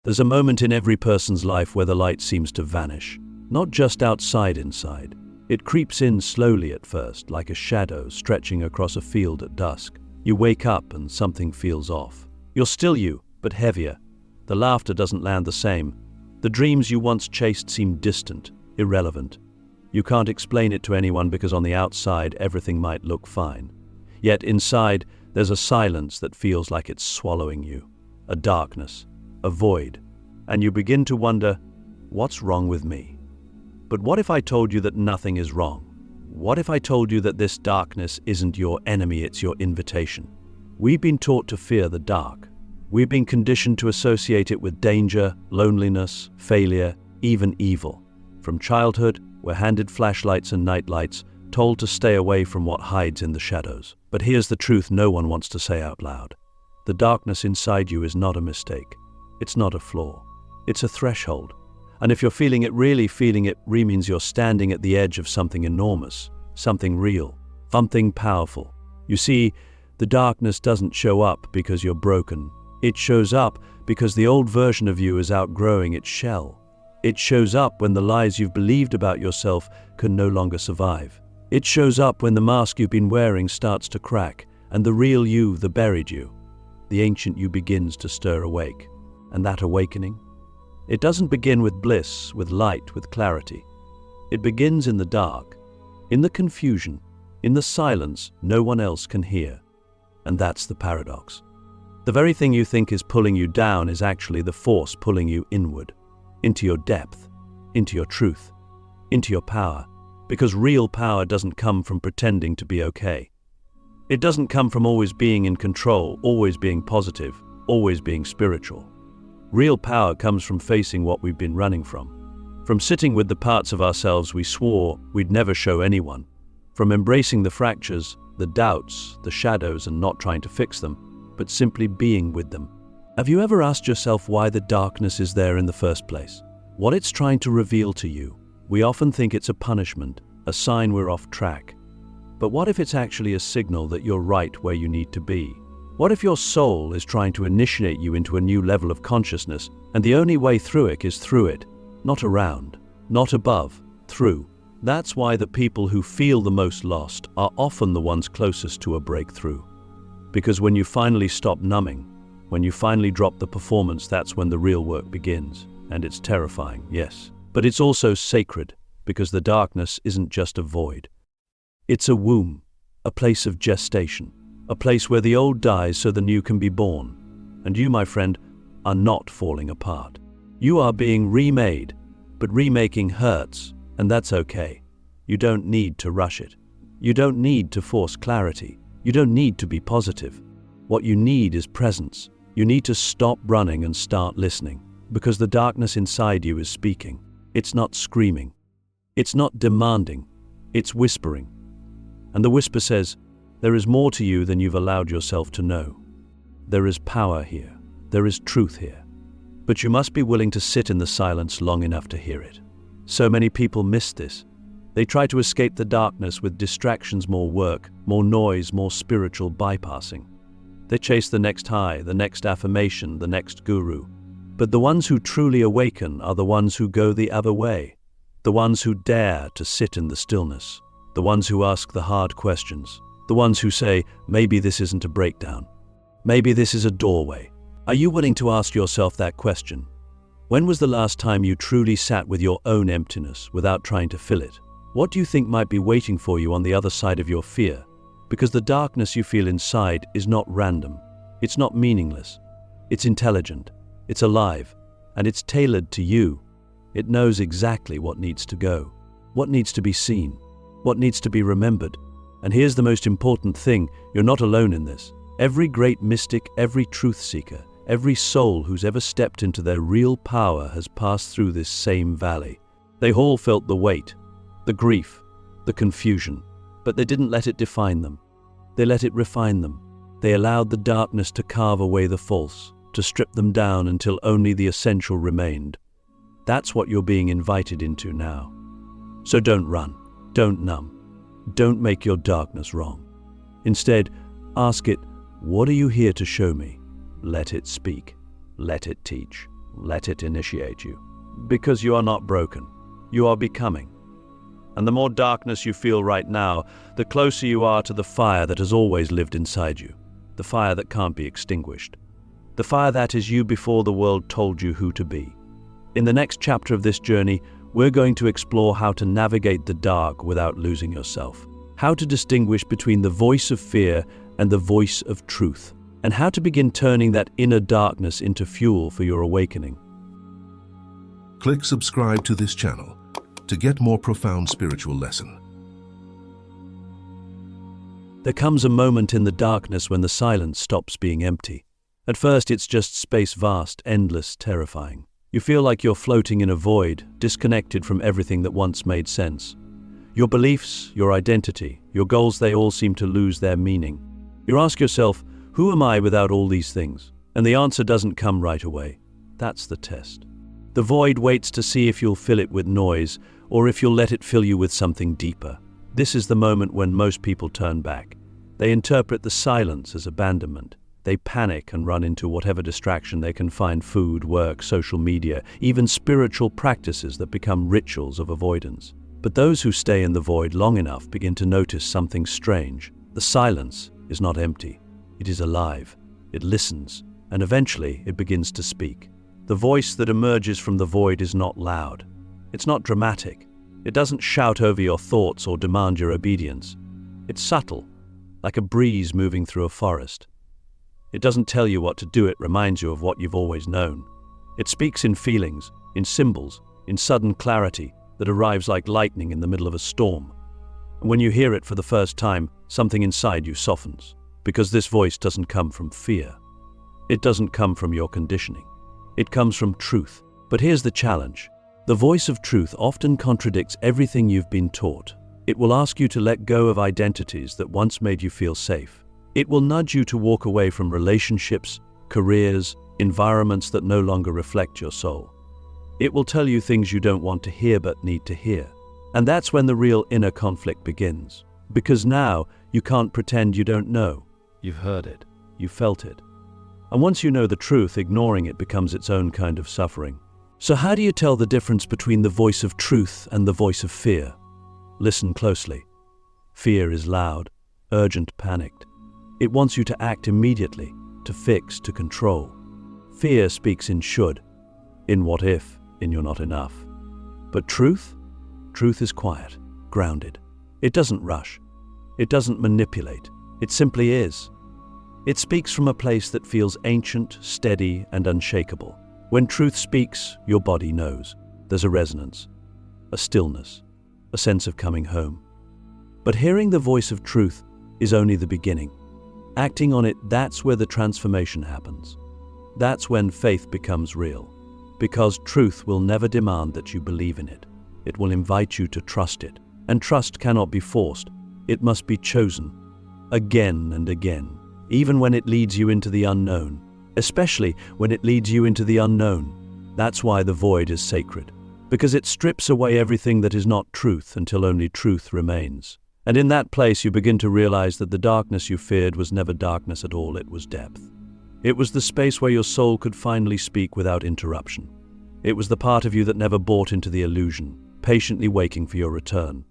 There's a moment in every person's life where the light seems to vanish, not just outside inside. It creeps in slowly at first, like a shadow stretching across a field at dusk. You wake up and something feels off. You're still you, but heavier. The laughter doesn't land the same. The dreams you once chased seem distant, irrelevant. You can't explain it to anyone because on the outside everything might look fine. Yet inside there's a silence that feels like it's swallowing you. A darkness, a void. And you begin to wonder, what's wrong with me? But what if I told you that nothing is wrong? What if I told you that this darkness isn't your enemy, it's your invitation? We've been taught to fear the dark. We've been conditioned to associate it with danger, loneliness, failure, even evil. From childhood, we're handed flashlights and nightlights, told to stay away from what hides in the shadows. But here's the truth no one wants to say out loud. The darkness inside you is not a mistake. It's not a flaw. It's a threshold. And if you're feeling it, really feeling it, means you're standing at the edge of something enormous, something real, something powerful. You see, the darkness doesn't show up because you're broken. It shows up because the old version of you is outgrowing its shell. It shows up when the lies you've believed about yourself can no longer survive. It shows up when the mask you've been wearing starts to crack, and the real you, the buried you, the ancient you begins to stir awake. And that awakening? It doesn't begin with bliss, with light, with clarity. It begins in the dark, in the confusion, in the silence no one else can hear. And that's the paradox. The very thing you think is pulling you down is actually the force pulling you inward, into your depth, into your truth, into your power. Because real power doesn't come from pretending to be okay. It doesn't come from always being in control, always being positive, always being spiritual. Real power comes from facing what we've been running from sitting with the parts of ourselves we swore we'd never show anyone, from embracing the fractures, the doubts, the shadows, and not trying to fix them, but simply being with them. Have you ever asked yourself why the darkness is there in the first place? What it's trying to reveal to you? We often think it's a punishment, a sign we're off track. But what if it's actually a signal that you're right where you need to be? What if your soul is trying to initiate you into a new level of consciousness, and the only way through it is through it, not around, not above, through? That's why the people who feel the most lost are often the ones closest to a breakthrough. Because when you finally stop numbing, when you finally drop the performance, that's when the real work begins. And it's terrifying, yes. But it's also sacred, because the darkness isn't just a void. It's a womb, a place of gestation. A place where the old dies so the new can be born. And you, my friend, are not falling apart. You are being remade, but remaking hurts, and that's okay. You don't need to rush it. You don't need to force clarity. You don't need to be positive. What you need is presence. You need to stop running and start listening, because the darkness inside you is speaking. It's not screaming. It's not demanding. It's whispering. And the whisper says, there is more to you than you've allowed yourself to know. There is power here. There is truth here. But you must be willing to sit in the silence long enough to hear it. So many people miss this. They try to escape the darkness with distractions, more work, more noise, more spiritual bypassing. They chase the next high, the next affirmation, the next guru. But the ones who truly awaken are the ones who go the other way. The ones who dare to sit in the stillness. The ones who ask the hard questions. The ones who say, maybe this isn't a breakdown. Maybe this is a doorway. Are you willing to ask yourself that question? When was the last time you truly sat with your own emptiness without trying to fill it? What do you think might be waiting for you on the other side of your fear? Because the darkness you feel inside is not random. It's not meaningless. It's intelligent. It's alive. And it's tailored to you. It knows exactly what needs to go, what needs to be seen, what needs to be remembered. And here's the most important thing, you're not alone in this. Every great mystic, every truth seeker, every soul who's ever stepped into their real power has passed through this same valley. They all felt the weight, the grief, the confusion, but they didn't let it define them. They let it refine them. They allowed the darkness to carve away the false, to strip them down until only the essential remained. That's what you're being invited into now. So don't run, don't numb. Don't make your darkness wrong. Instead, ask it, what are you here to show me? Let it speak. Let it teach. let it initiate you. Because you are not broken. You are becoming. And the more darkness you feel right now, the closer you are to the fire that has always lived inside you. The fire that can't be extinguished. The fire that is you before the world told you who to be. In the next chapter of this journey, we're going to explore how to navigate the dark without losing yourself. How to distinguish between the voice of fear and the voice of truth. And how to begin turning that inner darkness into fuel for your awakening. Click subscribe to this channel to get more profound spiritual lesson. There comes a moment in the darkness when the silence stops being empty. At first, it's just space vast, endless, terrifying. You feel like you're floating in a void, disconnected from everything that once made sense. Your beliefs, your identity, your goals, they all seem to lose their meaning. You ask yourself, who am I without all these things? And the answer doesn't come right away. That's the test. The void waits to see if you'll fill it with noise, or if you'll let it fill you with something deeper. This is the moment when most people turn back. They interpret the silence as abandonment. They panic and run into whatever distraction they can find: food, work, social media, even spiritual practices that become rituals of avoidance. But those who stay in the void long enough begin to notice something strange. The silence is not empty. It is alive. It listens, and eventually it begins to speak. The voice that emerges from the void is not loud. It's not dramatic. It doesn't shout over your thoughts or demand your obedience. It's subtle, like a breeze moving through a forest. It doesn't tell you what to do, it reminds you of what you've always known. It speaks in feelings, in symbols, in sudden clarity that arrives like lightning in the middle of a storm. And when you hear it for the first time, something inside you softens, because this voice doesn't come from fear. It doesn't come from your conditioning. It comes from truth. But here's the challenge. The voice of truth often contradicts everything you've been taught. It will ask you to let go of identities that once made you feel safe. It will nudge you to walk away from relationships, careers, environments that no longer reflect your soul. It will tell you things you don't want to hear but need to hear. And that's when the real inner conflict begins. Because now you can't pretend you don't know. You've heard it. You felt it. And once you know the truth, ignoring it becomes its own kind of suffering. So how do you tell the difference between the voice of truth and the voice of fear? Listen closely. Fear is loud, urgent, panicked. It wants you to act immediately, to fix, to control. Fear speaks in should, in what if, in you're not enough. But truth? Truth is quiet, grounded. It doesn't rush. It doesn't manipulate. It simply is. It speaks from a place that feels ancient, steady, and unshakable. When truth speaks, your body knows. There's a resonance, a stillness, a sense of coming home. But hearing the voice of truth is only the beginning. Acting on it, that's where the transformation happens. That's when faith becomes real. Because truth will never demand that you believe in it. It will invite you to trust it. And trust cannot be forced. It must be chosen. Again and again. Even when it leads you into the unknown. Especially when it leads you into the unknown. That's why the void is sacred. Because it strips away everything that is not truth until only truth remains. And in that place you begin to realize that the darkness you feared was never darkness at all, it was depth. It was the space where your soul could finally speak without interruption. It was the part of you that never bought into the illusion, patiently waiting for your return.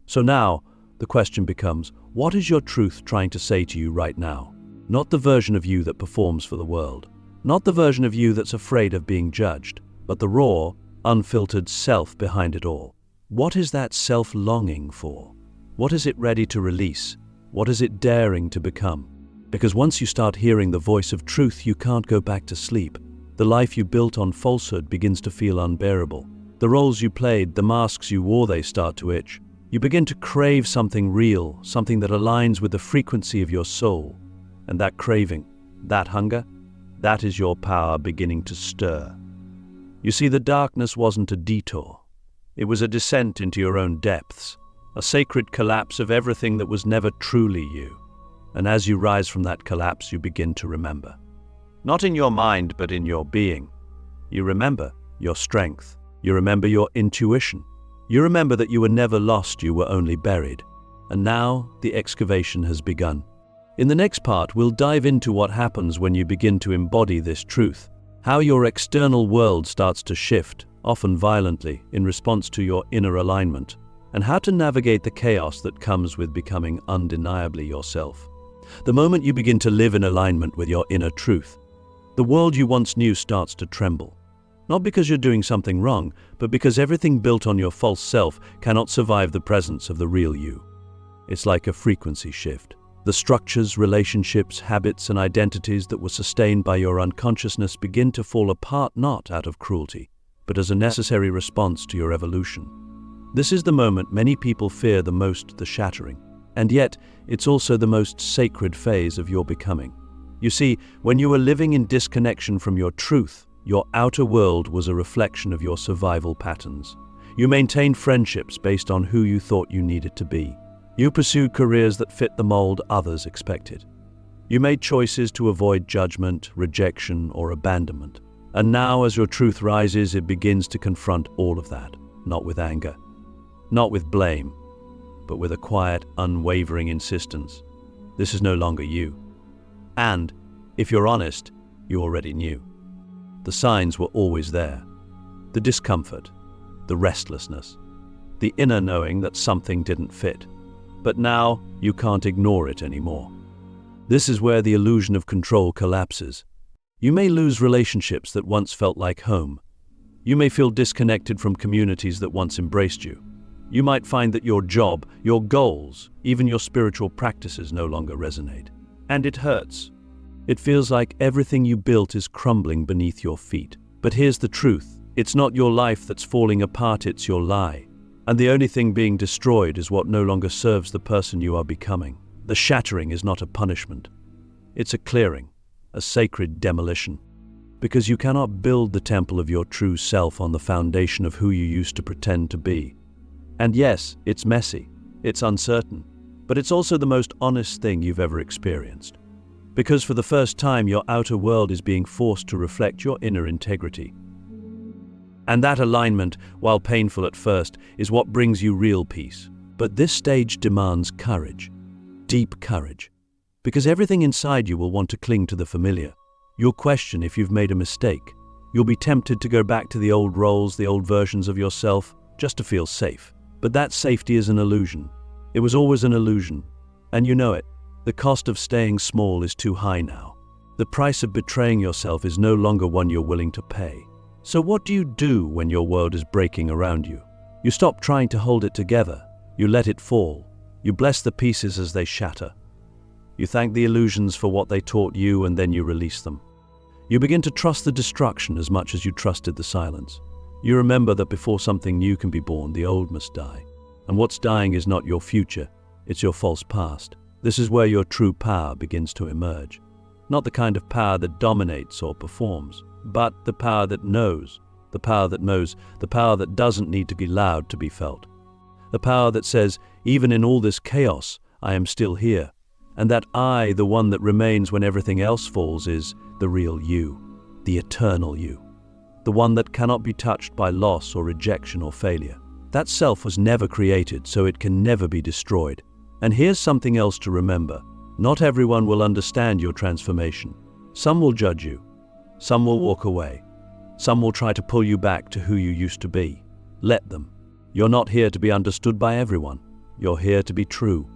So now, the question becomes, what is your truth trying to say to you right now? Not the version of you that performs for the world. Not the version of you that's afraid of being judged, but the raw, unfiltered self behind it all. What is that self longing for? What is it ready to release? What is it daring to become? Because once you start hearing the voice of truth, you can't go back to sleep. The life you built on falsehood begins to feel unbearable. The roles you played, the masks you wore, they start to itch. You begin to crave something real, something that aligns with the frequency of your soul. And that craving, that hunger, that is your power beginning to stir. You see, the darkness wasn't a detour. It was a descent into your own depths, a sacred collapse of everything that was never truly you. And as you rise from that collapse, you begin to remember. Not in your mind, but in your being. You remember your strength. You remember your intuition. You remember that you were never lost, you were only buried. And now the excavation has begun. In the next part, we'll dive into what happens when you begin to embody this truth. How your external world starts to shift, often violently, in response to your inner alignment, and how to navigate the chaos that comes with becoming undeniably yourself. The moment you begin to live in alignment with your inner truth, the world you once knew starts to tremble. Not because you're doing something wrong, but because everything built on your false self cannot survive the presence of the real you. It's like a frequency shift. The structures, relationships, habits, and identities that were sustained by your unconsciousness begin to fall apart not out of cruelty, but as a necessary response to your evolution. This is the moment many people fear the most, the shattering. And yet, it's also the most sacred phase of your becoming. You see, when you were living in disconnection from your truth, your outer world was a reflection of your survival patterns. You maintained friendships based on who you thought you needed to be. You pursued careers that fit the mold others expected. You made choices to avoid judgment, rejection, or abandonment. And now, as your truth rises, it begins to confront all of that, not with anger, not with blame, but with a quiet, unwavering insistence. This is no longer you. And, if you're honest, you already knew. The signs were always there. The discomfort, the restlessness, the inner knowing that something didn't fit. But now, you can't ignore it anymore. This is where the illusion of control collapses. You may lose relationships that once felt like home. You may feel disconnected from communities that once embraced you. You might find that your job, your goals, even your spiritual practices no longer resonate. And it hurts. It feels like everything you built is crumbling beneath your feet. But here's the truth. It's not your life that's falling apart, it's your lie. And the only thing being destroyed is what no longer serves the person you are becoming. The shattering is not a punishment. It's a clearing, a sacred demolition. Because you cannot build the temple of your true self on the foundation of who you used to pretend to be. And yes, it's messy, it's uncertain, but it's also the most honest thing you've ever experienced. Because for the first time, your outer world is being forced to reflect your inner integrity. And that alignment, while painful at first, is what brings you real peace. But this stage demands courage, deep courage, because everything inside you will want to cling to the familiar. You'll question if you've made a mistake. You'll be tempted to go back to the old roles, the old versions of yourself, just to feel safe. But that safety is an illusion. It was always an illusion. And you know it. The cost of staying small is too high now. The price of betraying yourself is no longer one you're willing to pay. So what do you do when your world is breaking around you? You stop trying to hold it together. You let it fall. You bless the pieces as they shatter. You thank the illusions for what they taught you, and then you release them. You begin to trust the destruction as much as you trusted the silence. You remember that before something new can be born, the old must die. And what's dying is not your future, it's your false past. This is where your true power begins to emerge. Not the kind of power that dominates or performs, but the power that knows, the power that knows, the power that doesn't need to be loud to be felt. The power that says, even in all this chaos, I am still here. And that I, the one that remains when everything else falls, is the real you, the eternal you. The one that cannot be touched by loss or rejection or failure. That self was never created, so it can never be destroyed. And here's something else to remember. Not everyone will understand your transformation. Some will judge you. Some will walk away. Some will try to pull you back to who you used to be. Let them. You're not here to be understood by everyone. You're here to be true.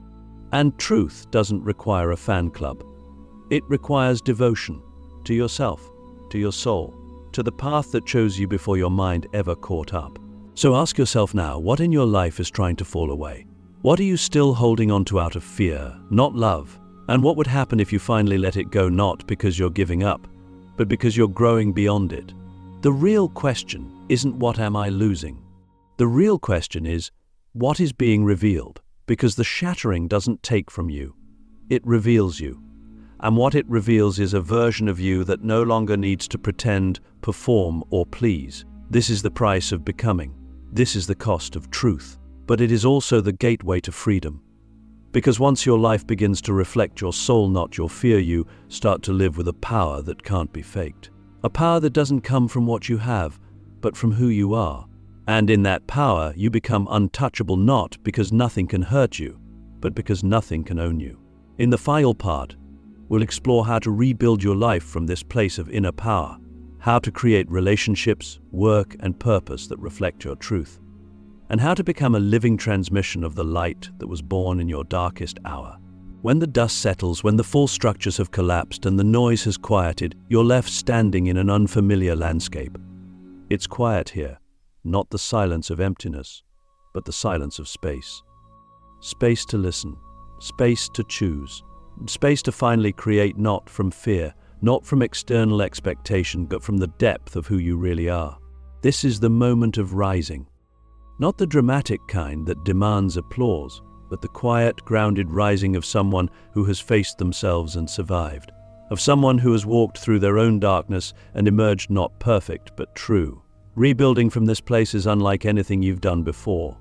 And truth doesn't require a fan club. It requires devotion to yourself, to your soul, to the path that chose you before your mind ever caught up. So ask yourself now, what in your life is trying to fall away? What are you still holding on to out of fear, not love? And what would happen if you finally let it go, not because you're giving up, but because you're growing beyond it? The real question isn't what am I losing? The real question is, what is being revealed? Because the shattering doesn't take from you, it reveals you. And what it reveals is a version of you that no longer needs to pretend, perform, or please. This is the price of becoming. This is the cost of truth. But it is also the gateway to freedom. Because once your life begins to reflect your soul, not your fear, you start to live with a power that can't be faked. A power that doesn't come from what you have, but from who you are. And in that power, you become untouchable, not because nothing can hurt you, but because nothing can own you. In the final part, we'll explore how to rebuild your life from this place of inner power, how to create relationships, work, and purpose that reflect your truth, and how to become a living transmission of the light that was born in your darkest hour. When the dust settles, when the false structures have collapsed and the noise has quieted, you're left standing in an unfamiliar landscape. It's quiet here, not the silence of emptiness, but the silence of space. Space to listen, space to choose, space to finally create, not from fear, not from external expectation, but from the depth of who you really are. This is the moment of rising. Not the dramatic kind that demands applause, but the quiet, grounded rising of someone who has faced themselves and survived, of someone who has walked through their own darkness and emerged not perfect, but true. Rebuilding from this place is unlike anything you've done before,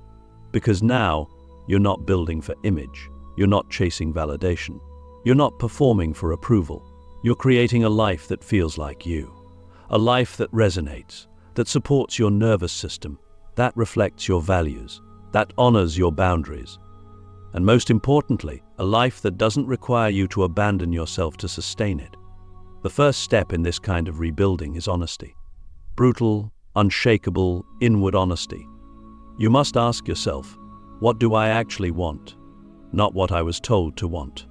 because now you're not building for image, you're not chasing validation, you're not performing for approval. You're creating a life that feels like you, a life that resonates, that supports your nervous system, that reflects your values, that honors your boundaries. And most importantly, a life that doesn't require you to abandon yourself to sustain it. The first step in this kind of rebuilding is honesty. Brutal, unshakable, inward honesty. You must ask yourself, what do I actually want? Not what I was told to want.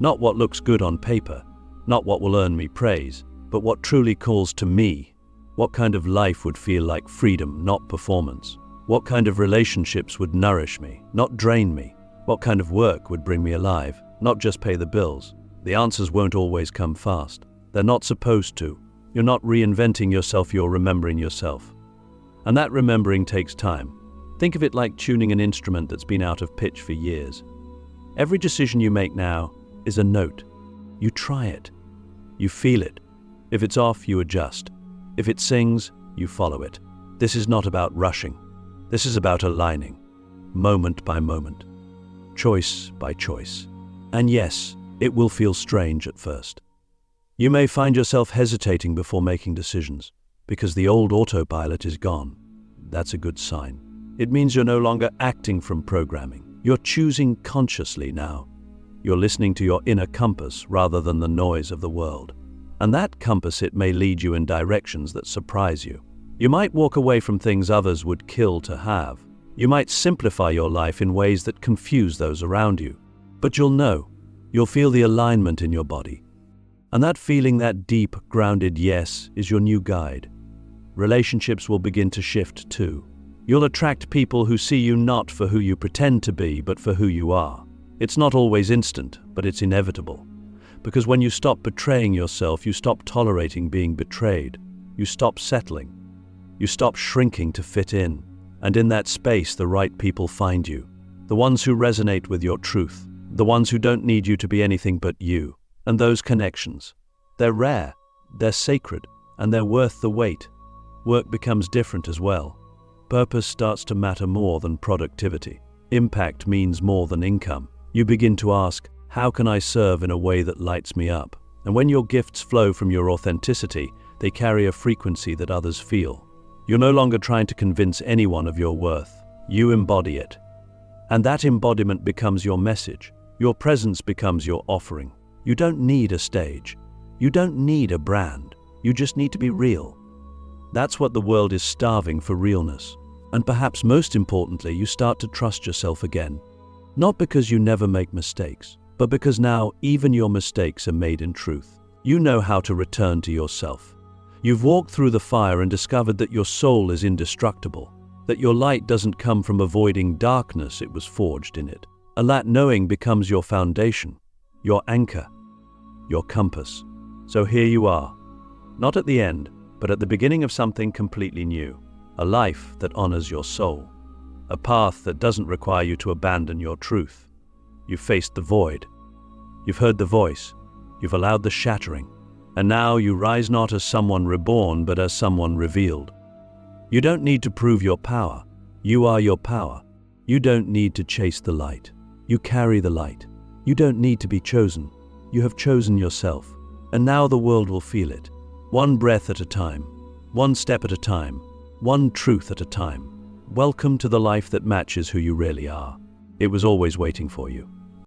Not what looks good on paper. Not what will earn me praise, but what truly calls to me. What kind of life would feel like freedom, not performance? What kind of relationships would nourish me, not drain me? What kind of work would bring me alive, not just pay the bills? The answers won't always come fast. They're not supposed to. You're not reinventing yourself, you're remembering yourself. And that remembering takes time. Think of it like tuning an instrument that's been out of pitch for years. Every decision you make now is a note. You try it. You feel it. If it's off, you adjust. If it sings, you follow it. This is not about rushing. This is about aligning, moment by moment, choice by choice. And yes, it will feel strange at first. You may find yourself hesitating before making decisions, because the old autopilot is gone. That's a good sign. It means you're no longer acting from programming. You're choosing consciously now. You're listening to your inner compass rather than the noise of the world. And that compass, it may lead you in directions that surprise you. You might walk away from things others would kill to have. You might simplify your life in ways that confuse those around you. But you'll know. You'll feel the alignment in your body. And that feeling, that deep, grounded yes, is your new guide. Relationships will begin to shift too. You'll attract people who see you not for who you pretend to be, but for who you are. It's not always instant, but it's inevitable. Because when you stop betraying yourself, you stop tolerating being betrayed. You stop settling. You stop shrinking to fit in. And in that space, the right people find you. The ones who resonate with your truth. The ones who don't need you to be anything but you. And those connections, they're rare, they're sacred, and they're worth the wait. Work becomes different as well. Purpose starts to matter more than productivity. Impact means more than income. You begin to ask, how can I serve in a way that lights me up? And when your gifts flow from your authenticity, they carry a frequency that others feel. You're no longer trying to convince anyone of your worth. You embody it. And that embodiment becomes your message. Your presence becomes your offering. You don't need a stage. You don't need a brand. You just need to be real. That's what the world is starving for, realness. And perhaps most importantly, you start to trust yourself again. Not because you never make mistakes, but because now even your mistakes are made in truth. You know how to return to yourself. You've walked through the fire and discovered that your soul is indestructible, that your light doesn't come from avoiding darkness, it was forged in it. And that knowing becomes your foundation, your anchor, your compass. So here you are, not at the end, but at the beginning of something completely new. A life that honors your soul. A path that doesn't require you to abandon your truth. You've faced the void. You've heard the voice. You've allowed the shattering. And now you rise not as someone reborn, but as someone revealed. You don't need to prove your power. You are your power. You don't need to chase the light. You carry the light. You don't need to be chosen. You have chosen yourself. And now the world will feel it. One breath at a time. One step at a time. One truth at a time. Welcome to the life that matches who you really are. It was always waiting for you.